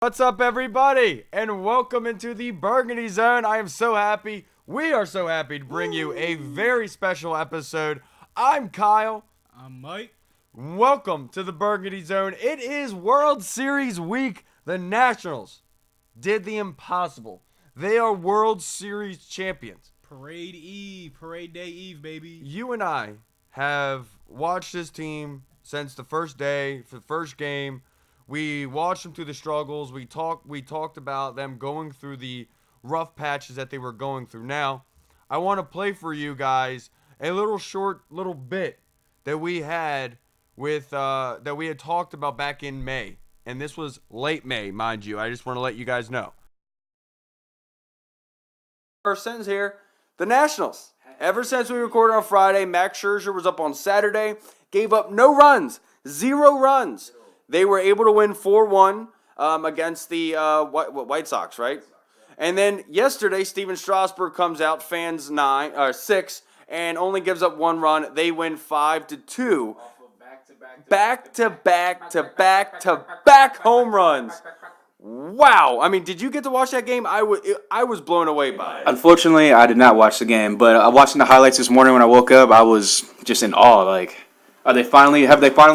What's up, everybody, and welcome into the Burgundy Zone. I am so happy. We are so happy to bring you a very special episode. I'm Kyle. I'm Mike. Welcome to the Burgundy Zone. It is World Series week. The Nationals did the impossible. They are World Series champions. Parade Day Eve, baby. You and I have watched this team since the first day, for the first game. We watched them through the struggles. We talked about them going through the rough patches that they were going through. Now, I want to play for you guys a little bit that we had that we had talked about back in May. And this was late May, mind you. I just want to let you guys know. First sentence here. The Nationals. Ever since we recorded on Friday, Max Scherzer was up on Saturday, gave up no runs, 0 runs. They were able to win 4-1 against the White Sox, right? And then yesterday, Steven Strasburg comes out, fans 6, and only gives up 1 run. They win 5-2. Back-to-back home runs. Wow. I mean, did you get to watch that game? I was blown away by it. Unfortunately, I did not watch the game, but watching the highlights this morning when I woke up, I was just in awe. Like, have they finally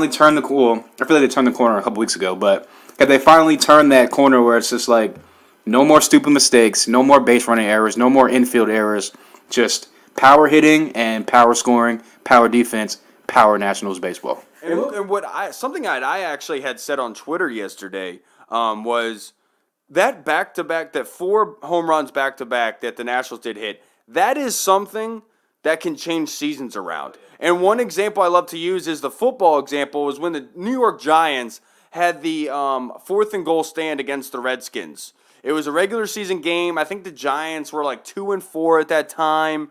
turned the corner? I feel like they turned the corner a couple weeks ago, but have they finally turned that corner where it's just like no more stupid mistakes, no more base running errors, no more infield errors, just power hitting and power scoring, power defense, power Nationals baseball. And something I actually had said on Twitter yesterday was that back-to-back, that 4 home runs back-to-back that the Nationals did hit, that is something that can change seasons around. And one example I love to use is the football example was when the New York Giants had the 4th and goal stand against the Redskins. It was a regular season game. I think the Giants were like 2-4 at that time.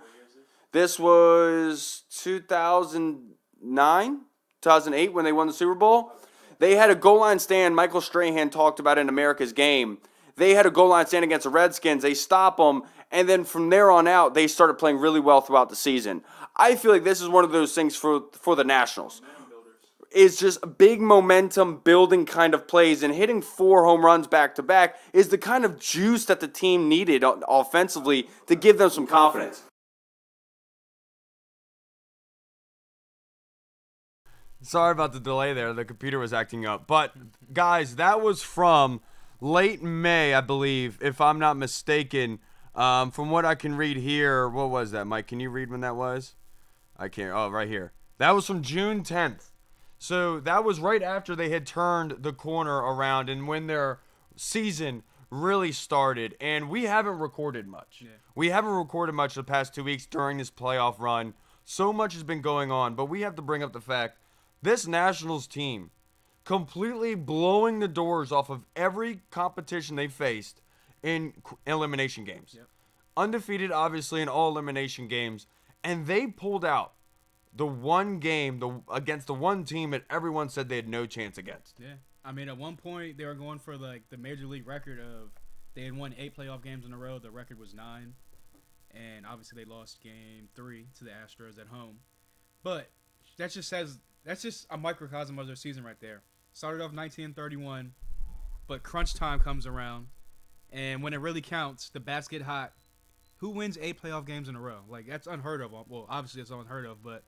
This was 2009, 2008 when they won the Super Bowl. They had a goal line stand. Michael Strahan talked about it in America's Game. They had a goal line stand against the Redskins. They stop them, and then from there on out, they started playing really well throughout the season. I feel like this is one of those things for the Nationals. It's just big momentum building kind of plays, and hitting 4 home runs back-to-back is the kind of juice that the team needed offensively to give them some confidence. Sorry about the delay there. The computer was acting up. But, guys, that was from late May, I believe, if I'm not mistaken. From what I can read here, what was that, Mike? Can you read when that was? I can't. Oh, right here. That was from June 10th. So that was right after they had turned the corner around and when their season really started. And we haven't recorded much. Yeah. We haven't recorded much the past 2 weeks during this playoff run. So much has been going on. But we have to bring up the fact this Nationals team completely blowing the doors off of every competition they faced in elimination games. Yep. Undefeated, obviously, in all elimination games. And they pulled out the one game against the one team that everyone said they had no chance against. Yeah. I mean, at one point, they were going for the major league record of they had won 8 playoff games in a row. The record was 9. And obviously, they lost game 3 to the Astros at home. But that's just a microcosm of their season right there. Started off 1931, but crunch time comes around. And when it really counts, the bats get hot. Who wins 8 playoff games in a row? Like, that's unheard of. Well, obviously it's unheard of, but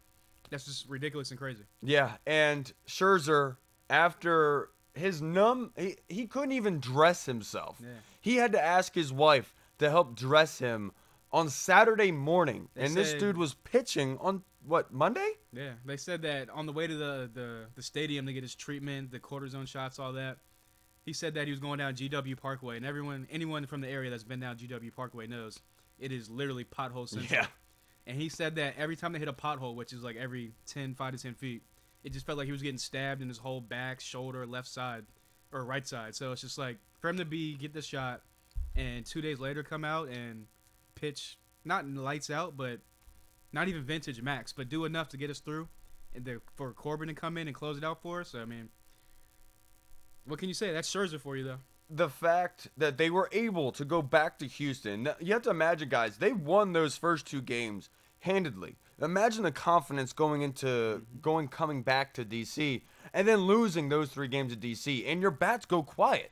that's just ridiculous and crazy. Yeah, and Scherzer, after his he couldn't even dress himself. Yeah. He had to ask his wife to help dress him on Saturday morning. This dude was pitching on, what, Monday? Yeah, they said that on the way to the stadium to get his treatment, the cortisone shots, all that. He said that he was going down GW Parkway, and anyone from the area that's been down GW Parkway knows it is literally pothole central. Yeah. And he said that every time they hit a pothole, which is like every 5 to 10 feet, it just felt like he was getting stabbed in his whole back, shoulder, left side, or right side. So it's just like, for him to get this shot, and 2 days later come out and pitch, not lights out, but not even vintage max, but do enough to get us through, and for Corbin to come in and close it out for us. I mean, what can you say? That's Scherzer for you, though. The fact that they were able to go back to Houston, you have to imagine, guys, they won those first 2 games handedly. Imagine the confidence coming back to DC, and then losing those 3 games at DC, and your bats go quiet.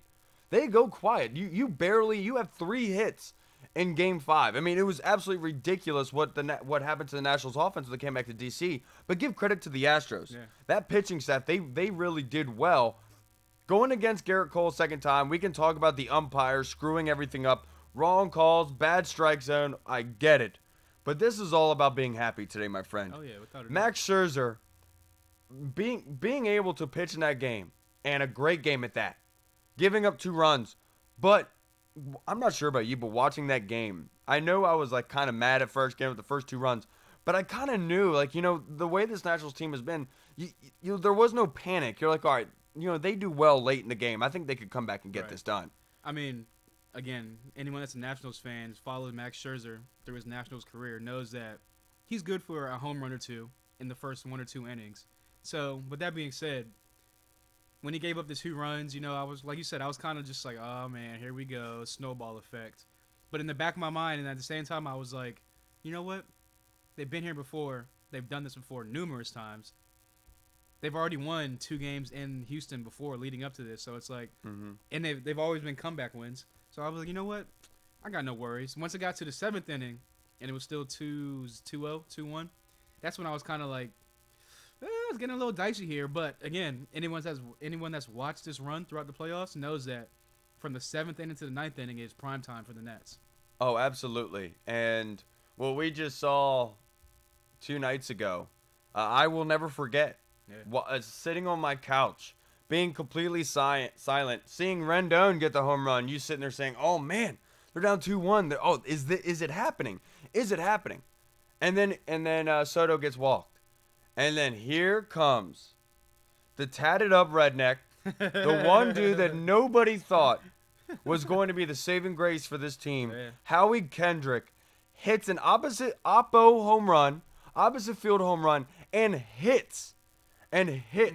they go quiet. You have 3 hits in Game 5. I mean, it was absolutely ridiculous what happened to the Nationals offense when they came back to DC. But give credit to the Astros. Yeah. That pitching staff, they really did well. Going against Garrett Cole second time, we can talk about the umpires screwing everything up. Wrong calls, bad strike zone. I get it. But this is all about being happy today, my friend. Oh yeah, without a doubt. Max Scherzer being able to pitch in that game, and a great game at that, giving up 2 runs. But I'm not sure about you, but watching that game, I know I was like kind of mad at first, getting with the first 2 runs, but I kind of knew, like, the way this Nationals team has been, there was no panic. You're like, all right, they do well late in the game. I think they could come back and get Right. this done. I mean, again, anyone that's a Nationals fan, follows Max Scherzer through his Nationals career, knows that he's good for a home run or 2 in the first 1 or 2 innings. So, with that being said, when he gave up the 2 runs, I was, like you said, I was kind of just like, oh man, here we go, snowball effect. But in the back of my mind, and at the same time, I was like, you know what? They've been here before. They've done this before numerous times. They've already won 2 games in Houston before, leading up to this. So it's like, and they've always been comeback wins. So I was like, you know what? I got no worries. Once it got to the 7th inning, and it was still 2-0, 2-1, that's when I was kind of like, it's getting a little dicey here. But again, anyone that's watched this run throughout the playoffs knows that from the 7th inning to the 9th inning is prime time for the Nets. Oh, absolutely. And what we just saw 2 nights ago, I will never forget. Yeah. Sitting on my couch, being completely silent, seeing Rendon get the home run, you sitting there saying, oh man, they're down 2-1. Oh, is it happening? Is it happening? And then Soto gets walked. And then here comes the tatted up redneck, the one dude that nobody thought was going to be the saving grace for this team. Yeah. Howie Kendrick hits an opposite field home run, and hits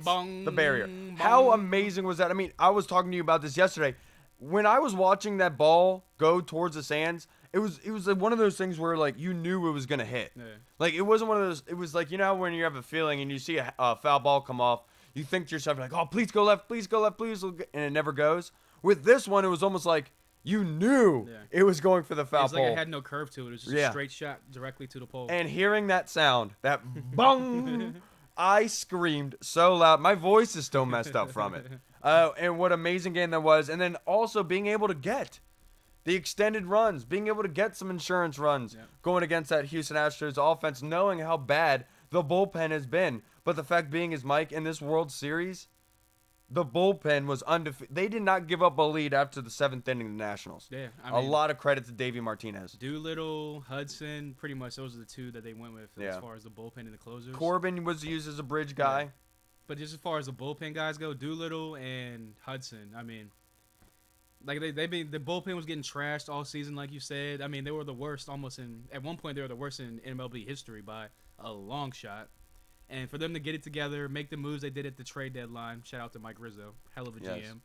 Bong, the barrier. bong. How amazing was that? I mean, I was talking to you about this yesterday. When I was watching that ball go towards the stands, it was like one of those things where like you knew it was gonna hit. Yeah. Like it wasn't one of those. It was like when you have a feeling and you see a foul ball come off, you think to yourself like, oh, please go left, please go left, please, and it never goes. With this one, it was almost like you knew it was going for the foul It's pole. like it had no curve to it. It was just a straight shot directly to the pole. And hearing that sound, that bong, I screamed so loud. My voice is still messed up from it. And what amazing game that was. And then also being able to get the extended runs, being able to get some insurance runs going against that Houston Astros offense, knowing how bad the bullpen has been. But the fact being is, Mike, in this World Series, the bullpen was undefeated. They did not give up a lead after the 7th inning of the Nationals. Yeah, a lot of credit to Davey Martinez. Doolittle, Hudson, pretty much those are the 2 that they went with as far as the bullpen and the closers. Corbin was used as a bridge guy. Yeah. But just as far as the bullpen guys go, Doolittle and Hudson, I mean, like the bullpen was getting trashed all season, like you said. I mean, they were the worst at one point they were the worst in MLB history by a long shot. And for them to get it together, make the moves they did at the trade deadline, shout out to Mike Rizzo, hell of a GM.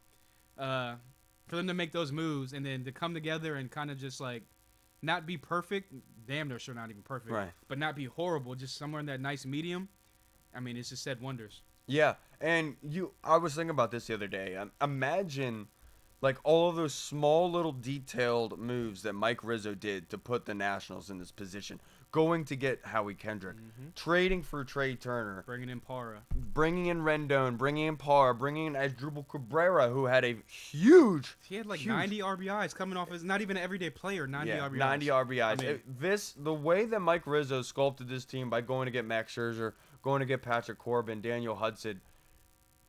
For them to make those moves and then to come together and kind of just like not be perfect, damn, they're sure not even perfect, right, but not be horrible, just somewhere in that nice medium. I mean, it's just said wonders. Yeah, and I was thinking about this the other day. Imagine like all of those small little detailed moves that Mike Rizzo did to put the Nationals in this position. Going to get Howie Kendrick, trading for Trey Turner, bringing in Parra, bringing in Rendon, bringing in Parra, bringing in Asdrubal Cabrera, who had a huge. He had like 90 RBIs coming off as not even an everyday player. 90 RBIs. 90 RBIs. I mean, the way that Mike Rizzo sculpted this team by going to get Max Scherzer, going to get Patrick Corbin, Daniel Hudson,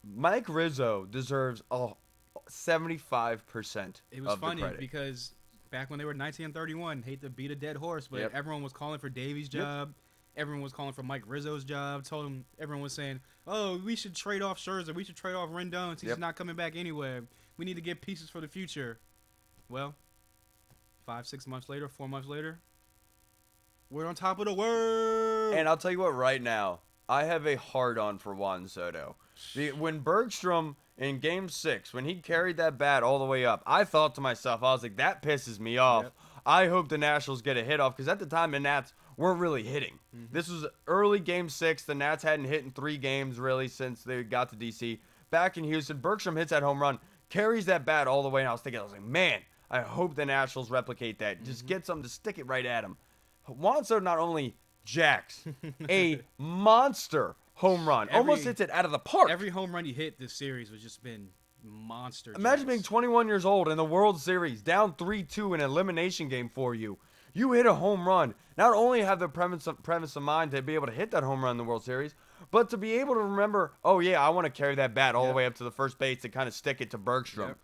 Mike Rizzo deserves 75%. It was of funny the credit. because back when they were 1931, hate to beat a dead horse, but everyone was calling for Davey's job. Everyone was calling for Mike Rizzo's job. Everyone was saying, "Oh, we should trade off Scherzer. We should trade off Rendon. He's not coming back anyway. We need to get pieces for the future." Well, 4 months later, we're on top of the world. And I'll tell you what, right now, I have a hard-on for Juan Soto. When Bergstrom in Game 6, when he carried that bat all the way up, I thought to myself, I was like, that pisses me off. Yep. I hope the Nationals get a hit off, because at the time, the Nats weren't really hitting. This was early Game 6. The Nats hadn't hit in 3 games, really, since they got to D.C. Back in Houston, Bergstrom hits that home run. carries that bat all the way. And I was like, man, I hope the Nationals replicate that. Just get something to stick it right at him. Juan Soto not only jacks a monster home run, almost hits it out of the park. Every home run he hit this series was just been monster. Imagine jacks. being 21 years old in the World Series, down 3-2 in an elimination game for you. You hit a home run. Not only have the premise of mind to be able to hit that home run in the World Series, but to be able to remember, oh yeah, I want to carry that bat all the way up to the first base and kind of stick it to Bergstrom.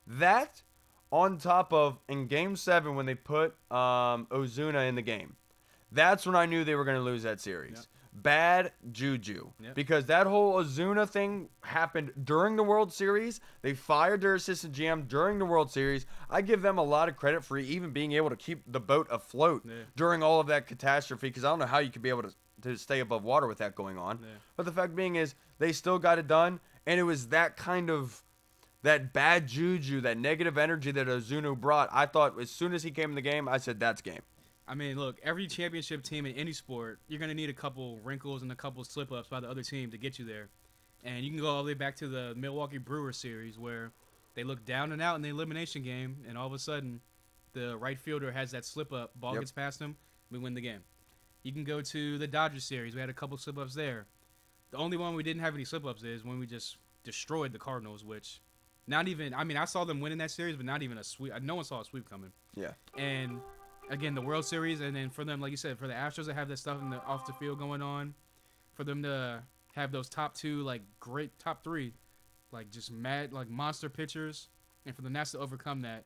That, on top of in Game 7 when they put Ozuna in the game, that's when I knew they were going to lose that series. Bad juju. Because that whole Ozuna thing happened during the World Series. They fired their assistant GM during the World Series. I give them a lot of credit for even being able to keep the boat afloat during all of that catastrophe, because I don't know how you could be able to stay above water with that going on. But the fact being is they still got it done, and it was that kind of that bad juju, that negative energy that Ozuna brought. I thought as soon as he came in the game, I said, that's game. I mean, look, every championship team in any sport, you're going to need a couple wrinkles and a couple slip-ups by the other team to get you there. And you can go all the way back to the Milwaukee Brewers series where they look down and out in the elimination game, and all of a sudden the right fielder has that slip-up, ball gets past him, we win the game. You can go to the Dodgers series. We had a couple slip-ups there. The only one we didn't have any slip-ups is when we just destroyed the Cardinals, which not even – I mean, I saw them winning that series, but not even a sweep. No one saw a sweep coming. Yeah. And – again, the World Series, and then for them, like you said, for the Astros to have that stuff off the field going on, for them to have those top two, like great top three, like just mad, like monster pitchers, and for the Nats to overcome that,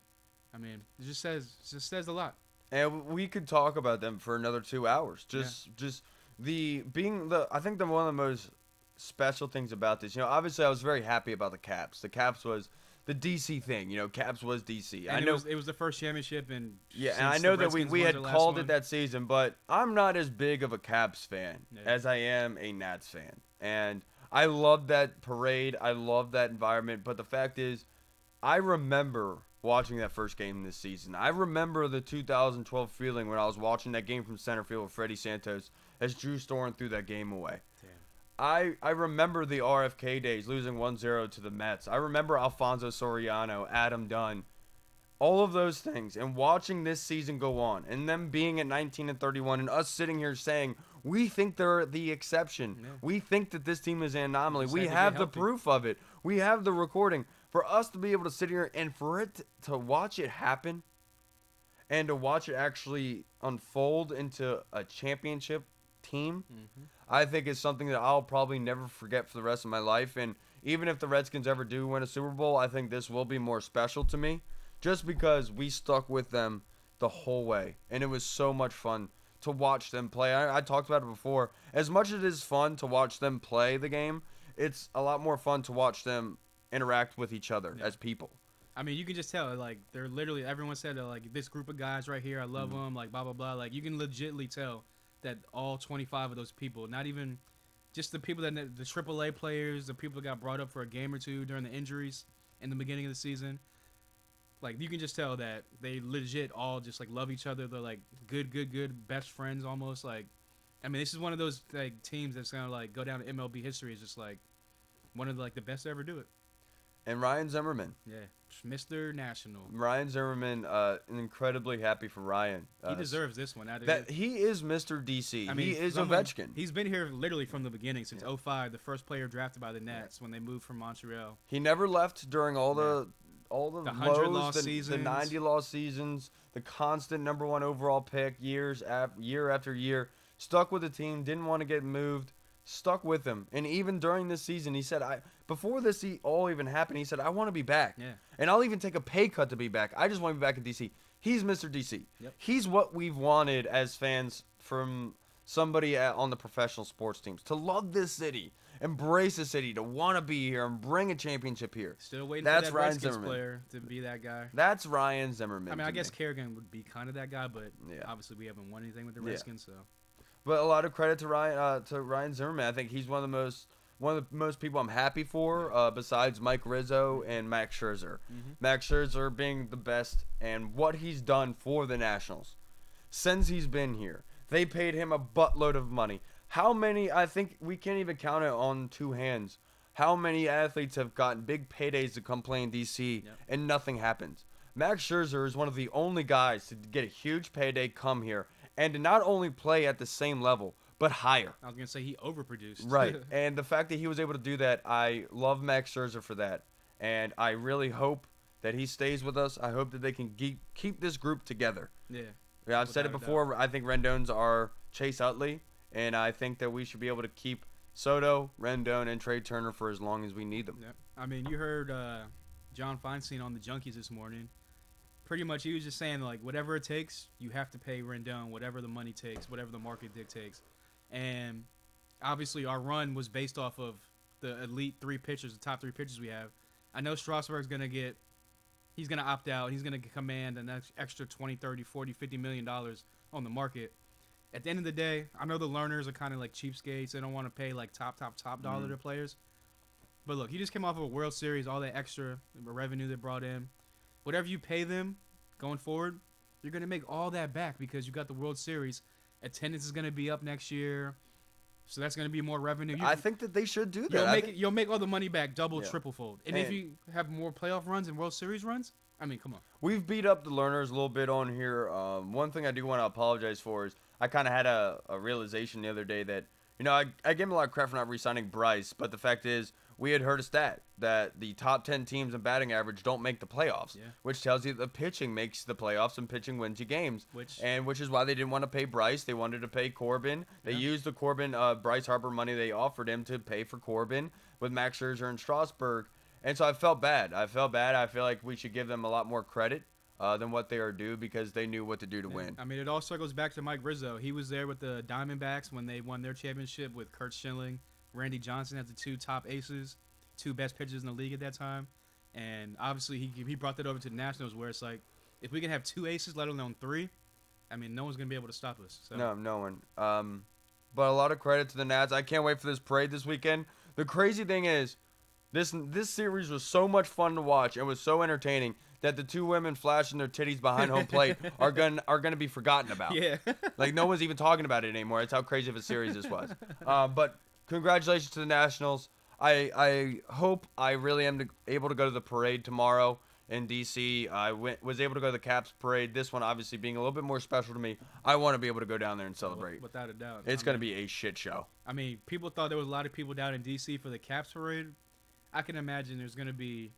I mean, it just says a lot. And we could talk about them for another 2 hours. I think one of the most special things about this, obviously I was very happy about the Caps. The Caps was the DC thing, Caps was DC. And I know it was the first championship, and and I know that we had called it that season, but I'm not as big of a Caps fan as I am a Nats fan, and I love that parade, I love that environment. But the fact is, I remember watching that first game this season. I remember the 2012 feeling when I was watching that game from center field with Freddie Santos as Drew Storen threw that game away. I remember the RFK days, losing 1-0 to the Mets. I remember Alfonso Soriano, Adam Dunn, all of those things. And watching this season go on, and them being at 19-31, and us sitting here saying, we think they're the exception. Yeah. We think that this team is an anomaly. We have the proof of it. We have the recording. For us to be able to sit here and for it to watch it happen and to watch it actually unfold into a championship team, I think is something that I'll probably never forget for the rest of my life. And even if the Redskins ever do win a Super Bowl, I think this will be more special to me just because we stuck with them the whole way. And it was so much fun to watch them play. I talked about it before. As much as it is fun to watch them play the game, it's a lot more fun to watch them interact with each other as people. I mean, you can just tell, like, they're literally, everyone said, like, this group of guys right here, I love them, like, blah, blah, blah. Like, you can legitimately tell that all 25 of those people, not even just the people the AAA players, the people that got brought up for a game or two during the injuries in the beginning of the season, like, you can just tell that they legit all just, like, love each other. They're, like, good best friends almost. Like, I mean, this is one of those, like, teams that's going to, like, go down to MLB history as just, like, one of the, like, the best to ever do it. And Ryan Zimmerman. Yeah, Mr. National. Ryan Zimmerman, incredibly happy for Ryan. He deserves this one. He is Mr. DC. I mean, he is Ovechkin. He's been here literally from the beginning, since 2005, the first player drafted by the Nats when they moved from Montreal. He never left during all the lows, 100-loss seasons. the 90-loss seasons, the constant number one overall pick year after year. Stuck with the team, didn't want to get moved. Stuck with him. And even during this season, he said, before this all even happened, he said, I want to be back. Yeah. And I'll even take a pay cut to be back. I just want to be back in D.C. He's Mr. D.C. Yep. He's what we've wanted as fans from somebody on the professional sports teams. To love this city, embrace the city, to want to be here and bring a championship here. Still waiting for that Redskins player to be that guy. That's Ryan Zimmerman. I mean, I guess Kerrigan would be kind of that guy, but obviously we haven't won anything with the Redskins, so... But a lot of credit to Ryan Zimmerman. I think he's one of the most people I'm happy for, besides Mike Rizzo and Max Scherzer. Max Scherzer being the best, and what he's done for the Nationals since he's been here. They paid him a buttload of money. How many? I think we can't even count it on two hands. how many athletes have gotten big paydays to come play in DC Yep. and nothing happens. Max Scherzer is one of the only guys to get a huge payday, come here, and to not only play at the same level, but higher. I was gonna say he overproduced. Right. And the fact that he was able to do that, I love Max Scherzer for that. And I really hope that he stays with us. I hope that they can keep this group together. Yeah. Yeah, I've said it Without a before. I think Rendon's are Chase Utley, and I think that we should be able to keep Soto, Rendon, and Trey Turner for as long as we need them. Yep. I mean, you heard John Feinstein on the Junkies this morning. Pretty much, he was just saying like, whatever it takes, you have to pay Rendon. Whatever the money takes, whatever the market dictates. And obviously, our run was based off of the elite three pitchers, the top three pitchers we have. I know Strasburg's gonna get. He's going to opt out. He's going to command an extra 20, 30, 40, 50 million dollars on the market. At the end of the day, I know the learners are kind of like cheapskates. They don't want to pay like top dollar to players. But look, he just came off of a World Series, all that extra revenue they brought in. Whatever you pay them going forward, you're going to make all that back because you got the World Series. Attendance is going to be up next year. So that's going to be more revenue. I think that they should do that. You'll make all the money back double, Yeah. triple fold. And if you have more playoff runs and World Series runs, I mean, come on. We've beat up the learners a little bit on here. One thing I do want to apologize for is I kind of had a realization the other day that, I gave him a lot of crap for not re-signing Bryce, but the fact is we had heard a stat that the top 10 teams in batting average don't make the playoffs, which tells you the pitching makes the playoffs and pitching wins you games, which is why they didn't want to pay Bryce. They wanted to pay Corbin. They used the Corbin, Bryce Harper money they offered him to pay for Corbin with Max Scherzer and Strasburg. And so I felt bad. I feel like we should give them a lot more credit than what they are due because they knew what to do to win. I mean, it all circles back to Mike Rizzo. He was there with the Diamondbacks when they won their championship with Kurt Schilling, Randy Johnson as the two top aces, two best pitchers in the league at that time. And obviously he brought that over to the Nationals where it's like, if we can have two aces, let alone three, I mean, no one's going to be able to stop us. So. No one. But a lot of credit to the Nats. I can't wait for this parade this weekend. The crazy thing is, this series was so much fun to watch and was so entertaining that the two women flashing their titties behind home plate are gonna be forgotten about. Yeah. Like no one's even talking about it anymore. That's how crazy of a series this was. But congratulations to the Nationals. I hope I really am able to go to the parade tomorrow in DC. I was able to go to the Caps parade. This one obviously being a little bit more special to me. I want to be able to go down there and celebrate. Without a doubt. It's going to be a shit show. I mean, people thought there was a lot of people down in DC for the Caps parade. I can imagine there's going to be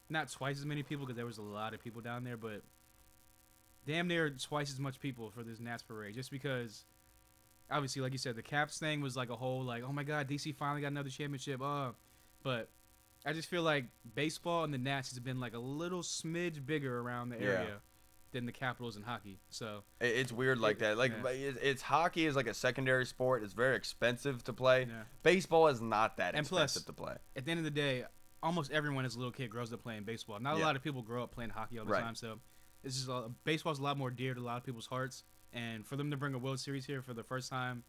not twice as many people because there was a lot of people down there, but damn near twice as much people for this Nats parade just because obviously, like you said, the Caps thing was like a whole like, oh my God, DC finally got another championship. But I just feel like baseball and the Nats has been like a little smidge bigger around the area than the Capitals and hockey. So it's weird like that. Like it's hockey is like a secondary sport. It's very expensive to play. Yeah. Baseball is not that and expensive plus, to play. At the end of the day, almost everyone as a little kid grows up playing baseball. Not a lot of people grow up playing hockey all the time. So it's just baseball's a lot more dear to a lot of people's hearts. And for them to bring a World Series here for the first time,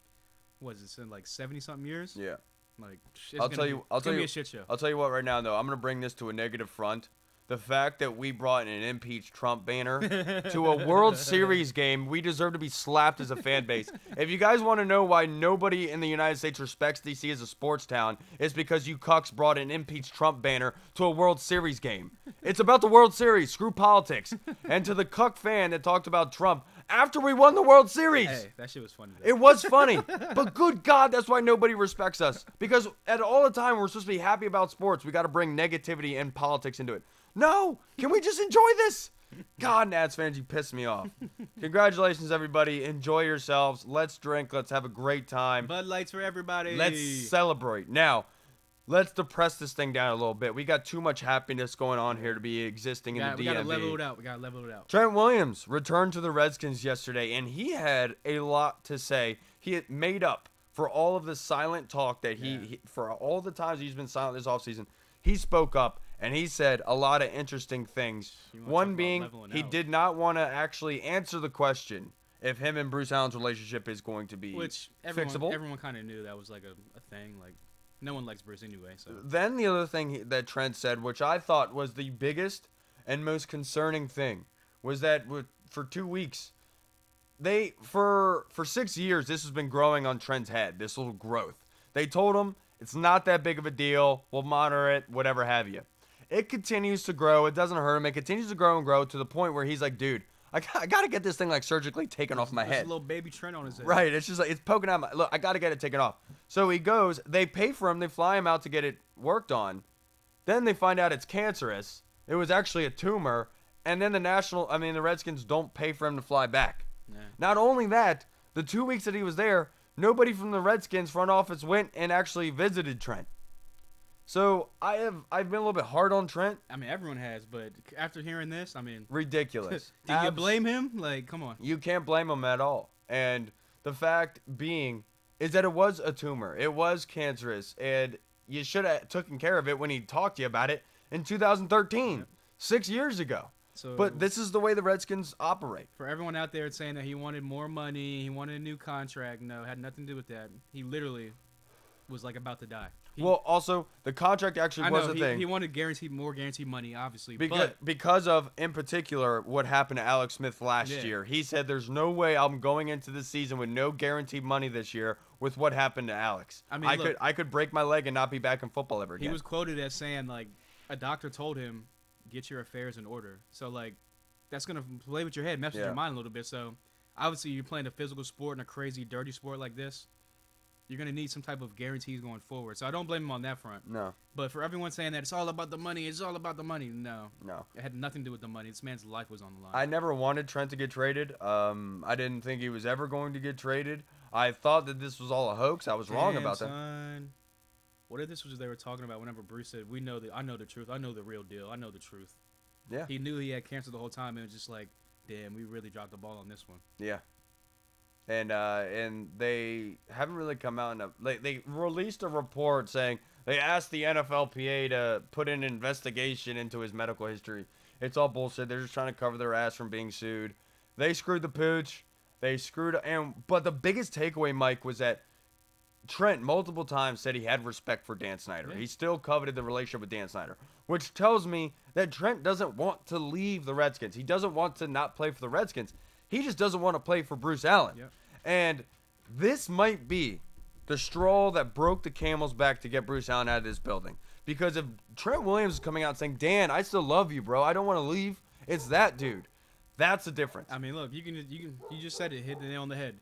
what is it, in like 70-something years? Yeah. Like, I'll tell you be a shit show. I'll tell you what right now though. I'm gonna bring this to a negative front. The fact that we brought an impeach Trump banner to a World Series game, we deserve to be slapped as a fan base. If you guys want to know why nobody in the United States respects DC as a sports town, it's because you cucks brought an impeach Trump banner to a World Series game. It's about the World Series. Screw politics. And to the cuck fan that talked about Trump after we won the World Series. Hey, that shit was funny. It was funny. But good God, that's why nobody respects us. Because at all the time we're supposed to be happy about sports, we got to bring negativity and politics into it. No! Can we just enjoy this? God, Nats fans, you piss me off. Congratulations, everybody. Enjoy yourselves. Let's drink. Let's have a great time. Bud Lights for everybody. Let's celebrate. Now, let's depress this thing down a little bit. We got too much happiness going on here to be existing in the DMV. We got to level it out. Trent Williams returned to the Redskins yesterday, and he had a lot to say. He had made up for all of the silent talk that he for all the times he's been silent this offseason. He spoke up, and he said a lot of interesting things. One being he did not want to actually answer the question if him and Bruce Allen's relationship is going to be fixable. Everyone kind of knew that was like a thing. Like, no one likes Bruce anyway. So then the other thing that Trent said, which I thought was the biggest and most concerning thing, was that for 2 weeks, for 6 years, this has been growing on Trent's head, this little growth. They told him It's not that big of a deal. We'll monitor it, whatever have you. It continues to grow. It doesn't hurt him. It continues to grow and grow to the point where he's like, dude, I got to get this thing like surgically taken off my There's head. a little baby Trent on his head. Right. It's just like, it's poking out my, look, I got to get it taken off. So he goes, they pay for him. They fly him out to get it worked on. Then they find out it's cancerous. It was actually a tumor. And then the Redskins don't pay for him to fly back. Yeah. Not only that, the 2 weeks that he was there, nobody from the Redskins front office went and actually visited Trent. So I've been a little bit hard on Trent. I mean, everyone has, but after hearing this, I mean, Ridiculous. do you blame him? Like, come on. You can't blame him at all. And the fact being is that it was a tumor. It was cancerous, and you should have taken care of it when he talked to you about it in 2013, 6 years ago. So, But this is the way the Redskins operate. for everyone out there saying that he wanted more money, he wanted a new contract, no, it had nothing to do with that. He literally was like about to die. Well, also, the contract actually I was know a he, thing. he wanted more guaranteed money, obviously. Because of, in particular, what happened to Alex Smith last Yeah. year. He said, there's no way I'm going into the season with no guaranteed money this year with what happened to Alex. I mean, look, I could break my leg and not be back in football ever again. he was quoted as saying, like, a doctor told him, get your affairs in order. So, like, that's going to play with your head, mess with Yeah. your mind a little bit. So, obviously, you're playing a physical sport and a crazy, dirty sport like this. You're going to need some type of guarantees going forward. So, I don't blame him on that front. No, But for everyone saying that it's all about the money, it's all about the money, no. no. It had nothing to do with the money. This man's life was on the line. I never wanted Trent to get traded. I didn't think he was ever going to get traded. I thought that this was all a hoax. I was wrong Damn, about that. son. What if this was they were talking about whenever Bruce said, I know the truth. I know the real deal. I know the truth. Yeah. He knew he had cancer the whole time, and it was just like, damn, we really dropped the ball on this one. Yeah. And they haven't really come out they released a report saying they asked the NFLPA to put in an investigation into his medical history. It's all bullshit. They're just trying to cover their ass from being sued. They screwed the pooch. But the biggest takeaway, Mike, was that Trent multiple times said he had respect for Dan Snyder. Yeah. He still coveted the relationship with Dan Snyder, which tells me that Trent doesn't want to leave the Redskins. He doesn't want to not play for the Redskins. He just doesn't want to play for Bruce Allen. Yep. And this might be the straw that broke the camel's back to get Bruce Allen out of this building. Because if Trent Williams is coming out saying, Dan, I still love you, bro. I don't want to leave. It's that dude. That's the difference. I mean, look, you just said it, hit the nail on the head.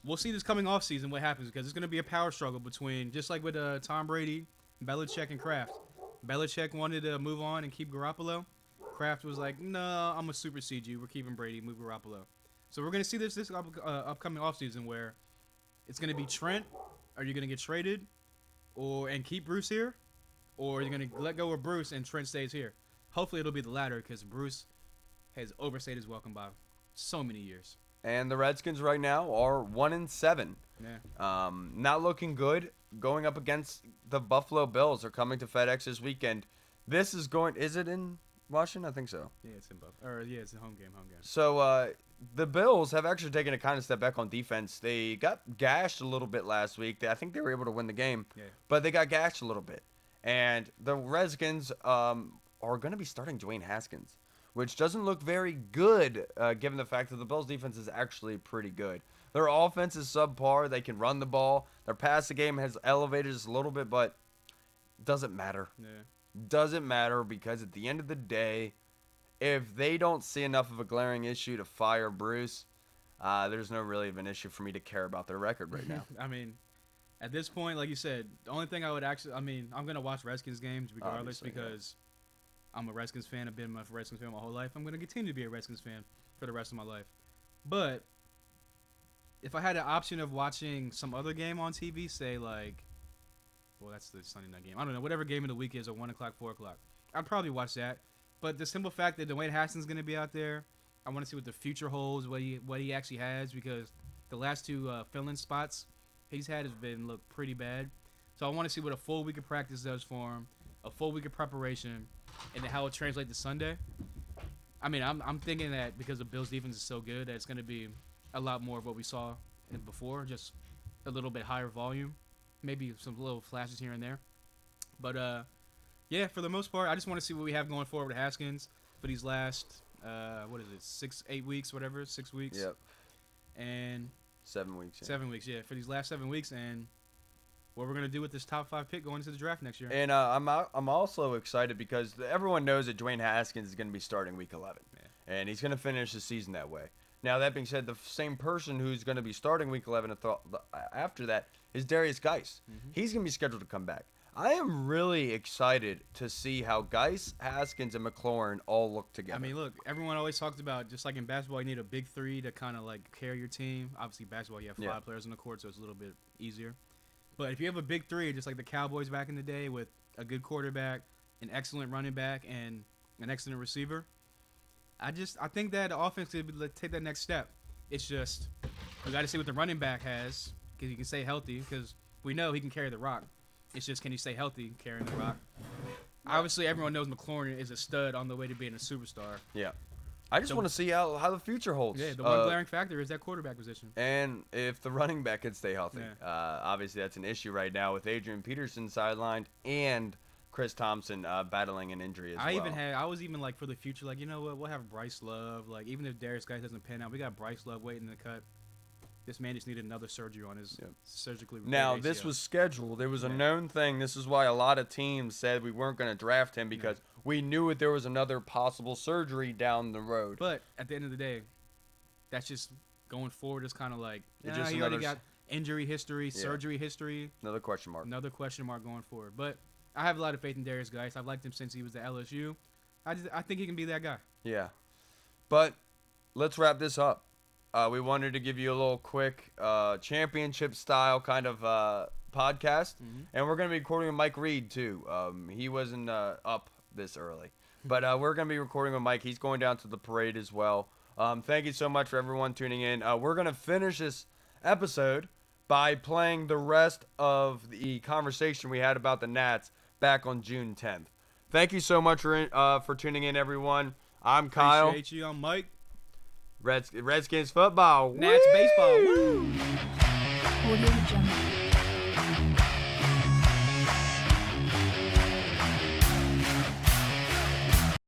We'll see this coming off season what happens because it's going to be a power struggle between just like with Tom Brady, Belichick, and Kraft. Belichick wanted to move on and keep Garoppolo. Kraft was like, no, I'm going to supersede you. We're keeping Brady, move Garoppolo. So we're going to see this upcoming offseason where it's going to be Trent. Are you going to get traded and keep Bruce here? Or are you going to let go of Bruce and Trent stays here? Hopefully it'll be the latter because Bruce has overstayed his welcome by so many years. And the Redskins right now are 1-7. Yeah. Not looking good. Going up against the Buffalo Bills. They're coming to FedEx this weekend. Is it in Washington? I think so. Yeah, it's in it's a home game. So the Bills have actually taken a kind of step back on defense. They got gashed a little bit last week. I think they were able to win the game, Yeah. but they got gashed a little bit. And the Redskins are going to be starting Dwayne Haskins, which doesn't look very good given the fact that the Bills' defense is actually pretty good. Their offense is subpar. They can run the ball. Their passing game has elevated just a little bit, but doesn't matter. Yeah. Doesn't matter because at the end of the day, if they don't see enough of a glaring issue to fire Bruce, there's no really of an issue for me to care about their record right now. I mean, at this point, like you said, the only thing I would I'm going to watch Redskins games regardless Obviously, yeah. because I'm a Redskins fan. I've been a Redskins fan my whole life. I'm going to continue to be a Redskins fan for the rest of my life. But if I had an option of watching some other game on TV, say like, well, that's the Sunday night game. I don't know, whatever game of the week is at 1 o'clock, 4 o'clock. I'd probably watch that. But the simple fact that Dwayne Haskins is going to be out there, I want to see what the future holds, what he actually has, because the last two fill-in spots he's had has been look pretty bad. So I want to see what a full week of practice does for him, a full week of preparation, and then how it translates to Sunday. I mean, I'm thinking that because the Bills' defense is so good that it's going to be a lot more of what we saw before, just a little bit higher volume, maybe some little flashes here and there. But yeah, for the most part, I just want to see what we have going forward with Haskins for these last 6 weeks, whatever, 6 weeks. Yep. And 7 weeks. Yeah. 7 weeks, yeah, for these last 7 weeks, and what we're gonna do with this top 5 pick going into the draft next year. And I'm also excited because everyone knows that Dwayne Haskins is going to be starting Week 11, and he's going to finish the season that way. Now that being said, the same person who's going to be starting Week 11 after that is Darius Geis. He's going to be scheduled to come back. I am really excited to see how Geis, Haskins, and McLaurin all look together. I mean, look, everyone always talks about, just like in basketball, you need a big 3 to kind of like carry your team. Obviously, basketball, you have 5 players on the court, so it's a little bit easier. But if you have a big 3, just like the Cowboys back in the day, with a good quarterback, an excellent running back, and an excellent receiver, I think that the offense could take that next step. It's just, we got to see what the running back has, because he can stay healthy, because we know he can carry the rock. It's just, can he stay healthy carrying the rock? Obviously, everyone knows McLaurin is a stud on the way to being a superstar. Yeah. I just want to see how the future holds. Yeah, the one glaring factor is that quarterback position. And if the running back can stay healthy. Yeah. Obviously, that's an issue right now with Adrian Peterson sidelined and Chris Thompson battling an injury as well. I was even like, for the future, like, you know what, we'll have Bryce Love. Like, even if Darius Geis doesn't pan out, we got Bryce Love waiting to cut. This man just needed another surgery on his surgically repaired Now, ACL. this was scheduled. It was a known thing. This is why a lot of teams said we weren't going to draft him, because we knew that there was another possible surgery down the road. But at the end of the day, that's just going forward. It's kind of like, just he already got injury history, surgery history. Another question mark. Another question mark going forward. But I have a lot of faith in Darius Geis. I've liked him since he was at LSU. I think he can be that guy. Yeah. But let's wrap this up. We wanted to give you a little quick championship-style kind of podcast. And we're going to be recording with Mike Reed, too. He wasn't up this early. But we're going to be recording with Mike. He's going down to the parade as well. Thank you so much for everyone tuning in. We're going to finish this episode by playing the rest of the conversation we had about the Nats back on June 10th. Thank you so much for tuning in, everyone. I'm Kyle. Appreciate you. I'm Mike. Redskins football. Nats baseball. Woo! Audio Jungle.